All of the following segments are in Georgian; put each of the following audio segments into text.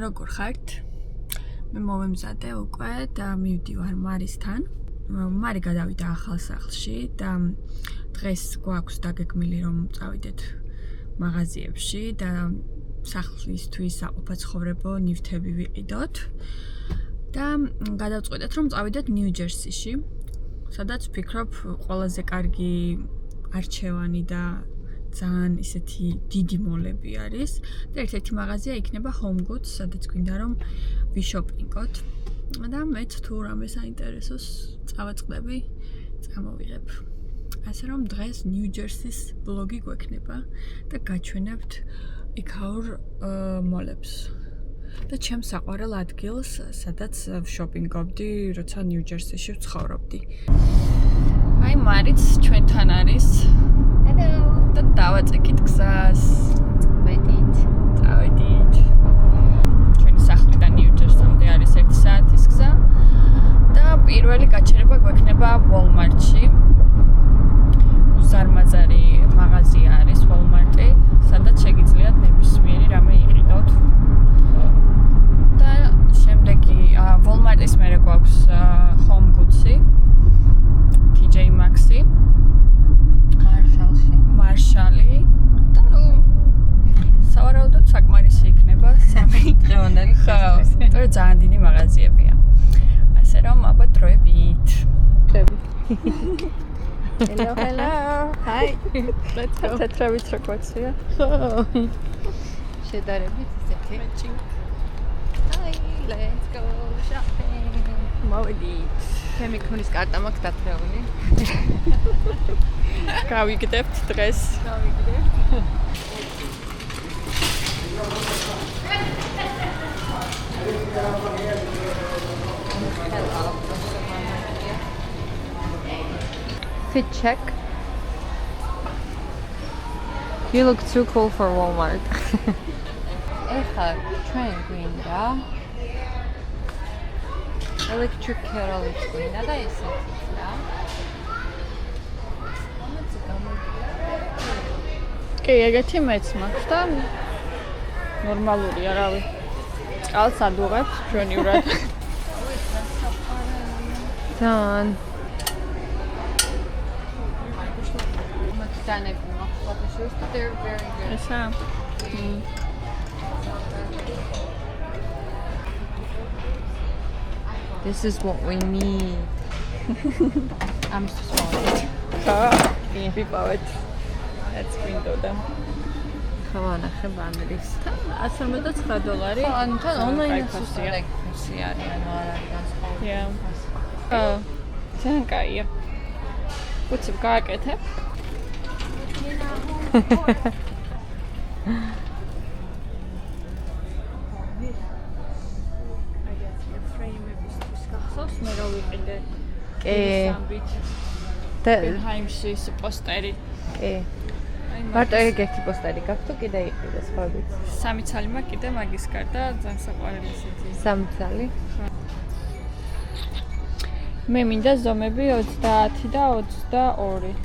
როგორ ხართ? მე მოვემზადე უკვე და მივდივარ მარისთან. მარი გადავიდა ახალ სახლში და დღეს გვაქვს დაგეგმილი რომ წავიდეთ მაღაზიებში და სახლისთვის საყოფაცხოვრებო ნივთები ვიყიდოთ და გადავწყვეტეთ რომ წავიდეთ ნიუ-ჯერსიში, სადაც ვფიქრობ ყველაზე კარგი არჩევანი და ძალიან ისეთი დიდი მოლები არის და ერთ-ერთი მაღაზია იქნება Home Goods, სადაც გვინდა რომ ვიშოპინგოთ და მეც თუ რამე საინტერესოს წავაწყდები, წამოვიღებ. ასე რომ დღეს ნიუ-ჯერსის ბლოგი გვექნება და გაჩვენებთ იქაურ მოლებს და ჩემს საყვარელ ადგილს, სადაც ვშოპინგობდი, როცა ნიუ-ჯერსიში ვცხოვრობდი. აი მარიც ჩვენთან არის. და დავაწეკით გზას. წავედით. ჩვენი სახლიდან ნიუ-ჯერსამდე არის 1 საათის გზა და პირველი გაჩერება გვექნება Walmart-ში. უზარმაზარი მაღაზია არის Walmart-ი, სადაც შეგიძლიათ ნებისმიერი რამე იყიდოთ. და შემდეგი Walmart-ის მერე გვაქვს Home Goods-ი, TJ Maxx-ი. მარშალი და ნუ სავარაუდოდ საკმარისი იქნება სამი დღევანდელი დღისთვის. თორე ძალიან დიდი მაღაზიებია. ასე რომ აბა დროებით. Hello, hello. Hi. Let's go. თეთრებით რო გვაქვს? ხო. შედარებით ისეთი. Hi, let's go shopping. მოვიდით. ჩემი ქმრის კარტა მაქვს დათრეული. გავიგდებთ დღეს. Fit check. You look too cool for Walmart. ეხლა ჩვენ გვინდა electric kettle გვინდა და ესეც რა. კი, ეგეთი მეც მაქვს და ნორმალურია, რავი. წყალს ადუღებს ჩვენიურად. ძალიან. მათთანები მაქვს ფოტოშუს, they're very good. ესა. This is what we need. I'm so sorry. ვიპოვეთ. That's window და. ხო, ნახე ბანრის. $159. ხო, ან თან ონლაინში ლექცი არის, ანუ არ არის განსხვავება. ძალიან კაია. უცებ გააკეთებ. მე რო ვიყიდე. კი. და ჰაიმში პოსტერი. კი. მარტო ეგეთი პოსტერი გაქვს თუ კიდე იყიდეს ხოდით? 3 ცალი მაქვს კიდე მაგის გარდა, ძალიან საყვარელი ისეთი. 3 ცალი? მე მინდა ზომები 30 და 22.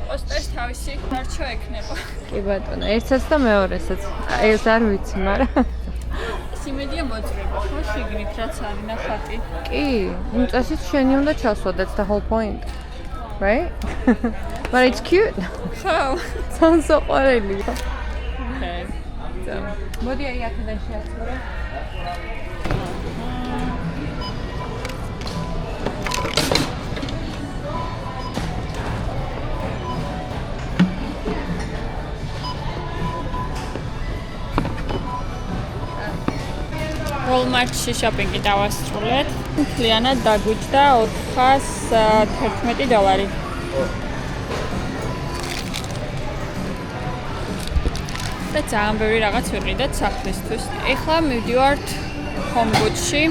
პოსტერს თავისი დარჩა ექნება. კი ბატონო, ერთსაც და მეორესაც. ეს არ ვიცი, მაგრამ სიმედია მოძრება, ხო, შიგნით რაც არის ნახატი. კი, წესით შენი უნდა ჩასვა, that's the whole point. Right? But it's cute. Oh, sounds so funny. Okay. So, მოდი აი აქედან შეასწორო. Walmart-ში შოპინგი დავასრულეთ. მთლიანად დაგვიჯდა $411. და ძალიან ბევრი რაღაც ვიყიდეთ საფრისთვის. ეხლა მივდივართ HomeGoods-ში.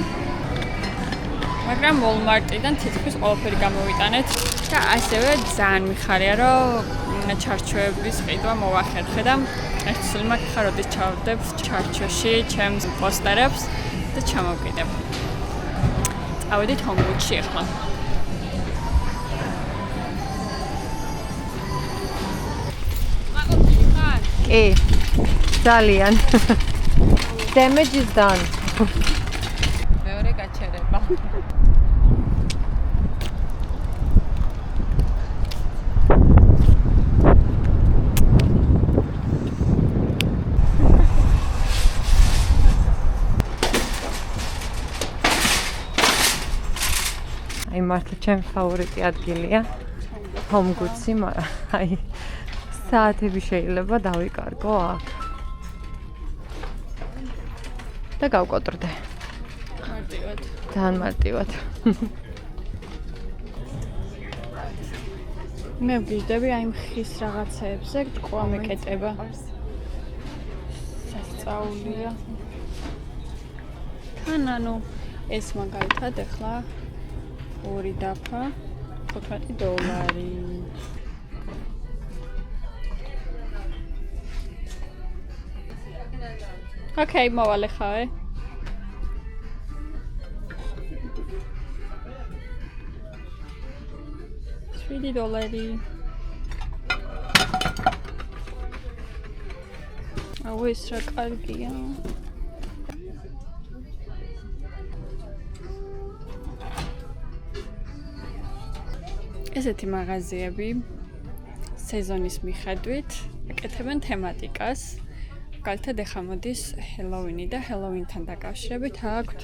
მაგრამ Walmart-დან თითქმის ყველაფერი გამოვიტანეთ და ასევე ძალიან მიხარია, რომ ჩარჩოების ყიდვა მოვახერხე და ერთ სულ მაგიხარ, როდის ჩავდებ ჩარჩოში ჩემს პოსტერებს და ჩამოვკიდებ. წავედით HomeGoods-ში ახლა. კი, ძალიან. Damage is done. მეორე გაჩერება. აი მართლა ჩემი ფავორიტი ადგილია HomeGoods-ი, მაგრამ აი საათები შეიძლება დავიკარგო აქ. და გავკოტრდე. მარტივად. ძალიან მარტივად. მე ვგიჟდები აი მხის რაღაცეებზე, ყვა მეკეტება. სასწაულია. თან ანუ ეს მაგალითად ახლა 2 დაფა $15. Okay, მოვალე ხავე. $3. აუ ეს რა კარგია. ესეთი მაღაზიები სეზონის მიხედვით აკეთებენ თემატიკას. მაგალითად ახლა მოდის ჰელოუინი და ჰელოუინთან დაკავშირებით აქვთ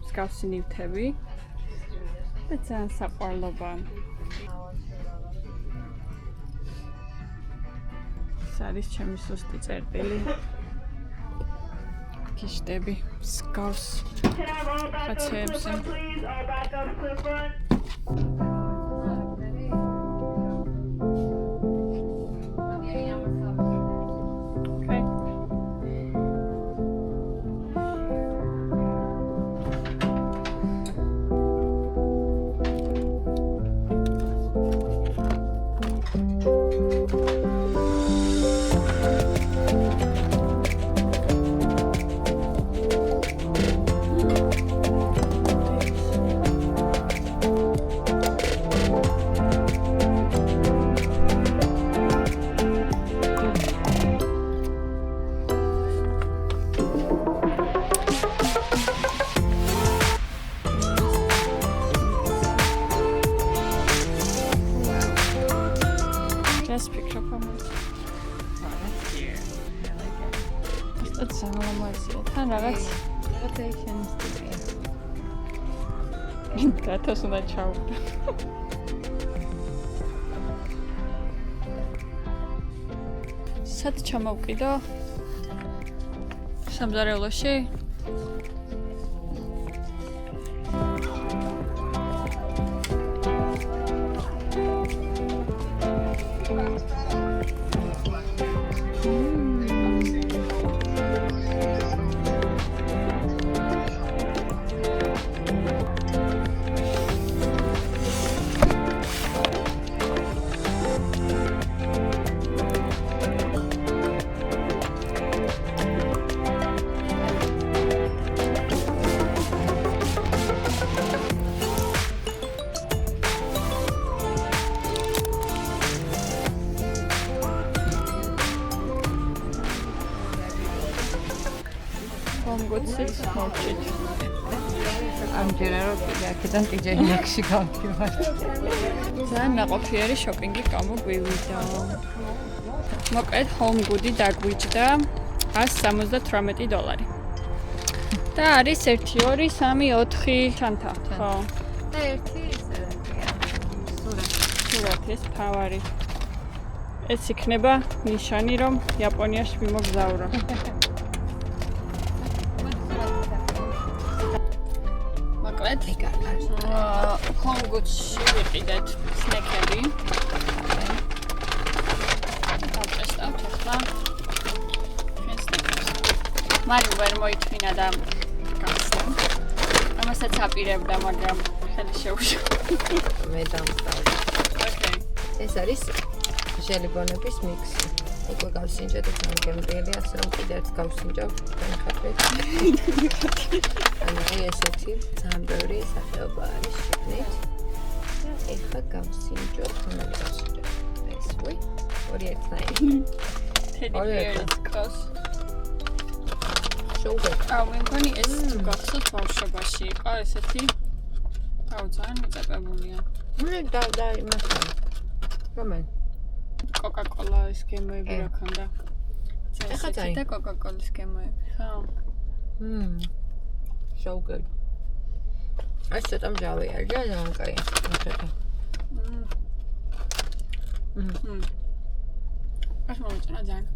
მსგავსი ნივთები და ძალიან საყვარლობა. ეს არის ჩემი სუსტი წერტილი. გიშდები მსგავს რაღაცეებზე. რაღაც rotation სტილია. ინტერესს უნდა ჩავდე. სად ჩამოვკიდო? სამზარეულოში? HomeGoods-ის მოვჭით. ამჯერად რო აქედან ტიჯეინაკში გავდივართ. ძალიან ნაყოფიერი შოპინგი გამოგვივიდა. მოკლედ HomeGoods-ი დაგვიჯდა $178. და არის 1 2 3 4 ჩანთა, ხო? და ერთი ისეთია. სურათის თავარი. ეს იქნება ნიშანი, რომ იაპონიაში მიმოგზავრო. HomeGoods-ში ვიყიდეთ სნეკები. ახლა ჩვენს ნაკრებს. მარი ვერ მოითმინა და გახსნა. ამასაც აპირებდა, მაგრამ ხელი შეუშვა. მე დამტავდი. ოკეი. ეს არის ჟელიბონების მიქსი. უკვე გავსინჯე და გამგემრიელი, ასე რომ კიდე ერთ გავსინჯავ ხათრით. ანუ ესეთი ძალიან ბევრი სახეობა არის შიგნით. და ეხლა გავსინჯოთ, რომელი გავსინჯოთ? ეს ვი? ორი ერთნაირი. ორი ერთს. შოუგერ. მე მგონი ეს გახსოვთ ბავშვობაში იყო ესეთი. ძალიან მიწებებულია. და იმასთან. რომელი? Coca-Cola-ის გემოები რა ქონდა. ეხლა წაი. და Coca-Cola-ის გემოები, ხო? შოუგერ. ეს ცოტა მჟავე არის და ძალიან კაი. ეს მომწონა ძალიან.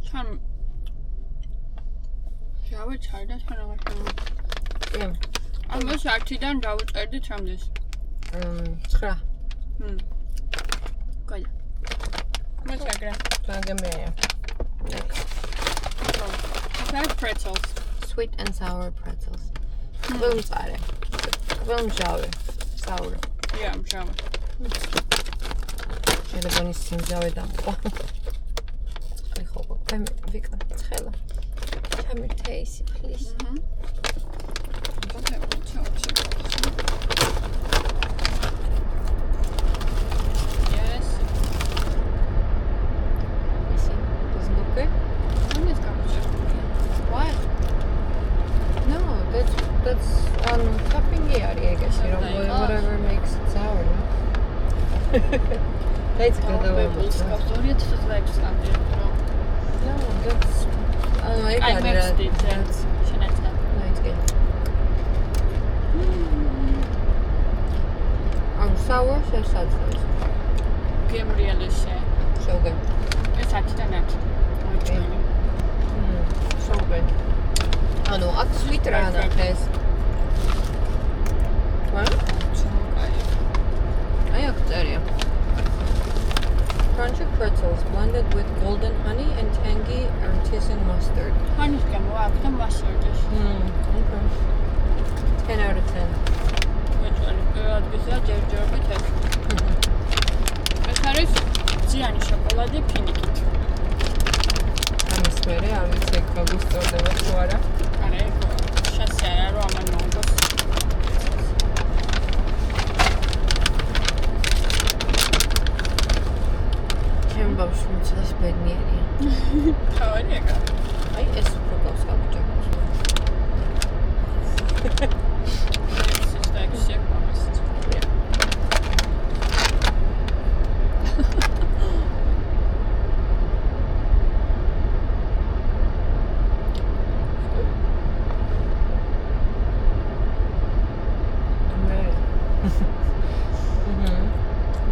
თან შავი ჩაი და თან აღარ. ამას 10-დან დავუწერდით რამდენს? 9. Cool. Muchas gracias. Danke. That's pretzels. Sweet and sour pretzels. Quilm sare. Quilm jauwe. Sour. Yeah, I'm sure. Ჟელიბონის სიმჟავე დამყვა. აი ხო, ვიკა, ცხელა. ჩამირთე ისი, please. Whatever makes it sour, no? That's good though. No, that's... I mixed it. No, it's good. Sour, so sad. გემრიელიშე. So good. ეს 10-დან 10. So good. ანუ აქ sweet რა ნახეს. Crunchy pretzels blended with golden honey and tangy artisan mustard. Honey's გამოა აქ და mustard-ის. Okay. 10 out of 10. მეწვალი ადგილზეა ჯერჯერობით ეს. ეს არის ძიანი შოკოლადი ფინიკით. ამის მერე არ ვიცი ეგ გაგუსწორდება თუ არა. არა, შანსი არა რომ ამან მომგოს. Bauschmutzes bednierje. Თავი ეგა. აი ეს უფრო გავს გაბჭობს. This is like sick honest.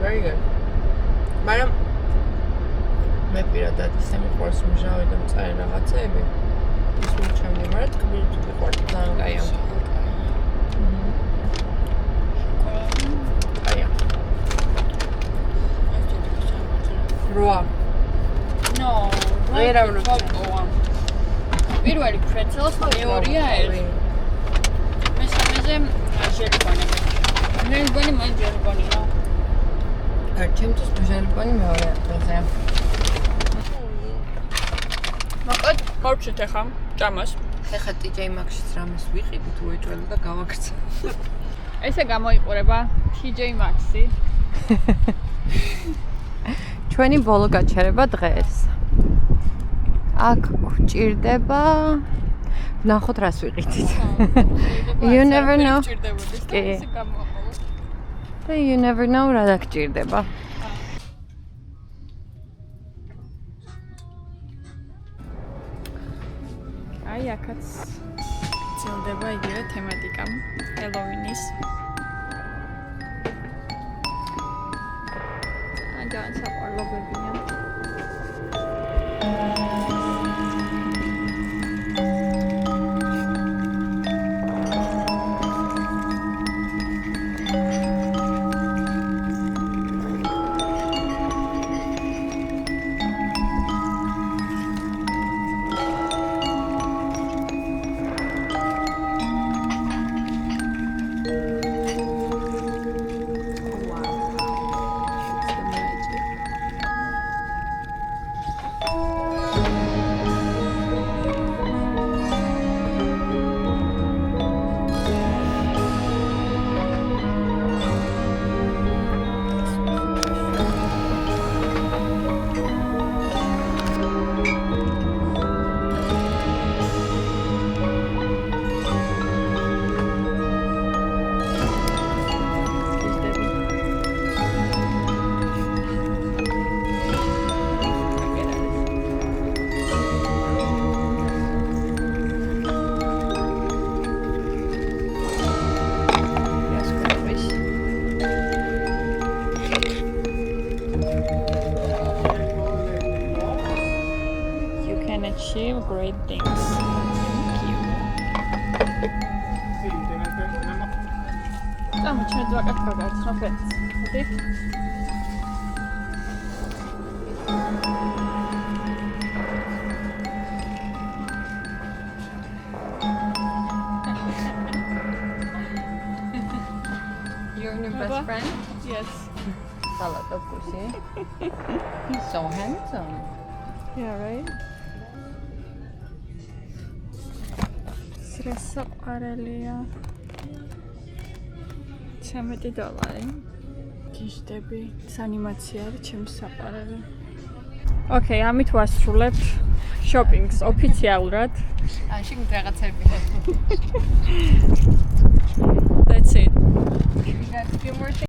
Very good. Madam მე პირადად ისე მიყვარს მჟავე და მწარე რაღაცეები. ის მიჩემდი, მაგრამ თბილით ვიყვართ ძალიან კაია. კაია. როა. No, ვერავ რო პირველი pretzels, მეორეა ეს. მესამეზე ჟელიბონები. ჟელიბონი მე ჟელიბონია. ჩემთვის ჟელიბონი მეორე ადგილზეა. მოკოდ გავჩით ახლა ჭამას. ეხლა TJ Maxx-ში რამეს ვიყიდით უეჭველი და გავაქცე. ესე გამოიყურება TJ Maxx-ი. ჩვენი ბოლო გაჩერება დღეს. აქ გვჭირდება ნახოთ რას ვიყიდით. You never know. You never know რა დაგჭირდება. აი აქაც ძილდება იგივე თემატიკა ჰელოვინის. ძალიან საყვარლებელია. Achieve great things. Thank you. Tam içine durak koyarız. Afiyet. Hadi. You're your best friend? Yes. Salad pussy. He's so handsome. Yeah, right? Սրեսապարելի է 11 դոլարի գիշտები սանիմացիա չեմ սապարելի Okay, ამით ვასრულებთ შოპინგს ოფიციალურად შიგნით რაღაცები That's it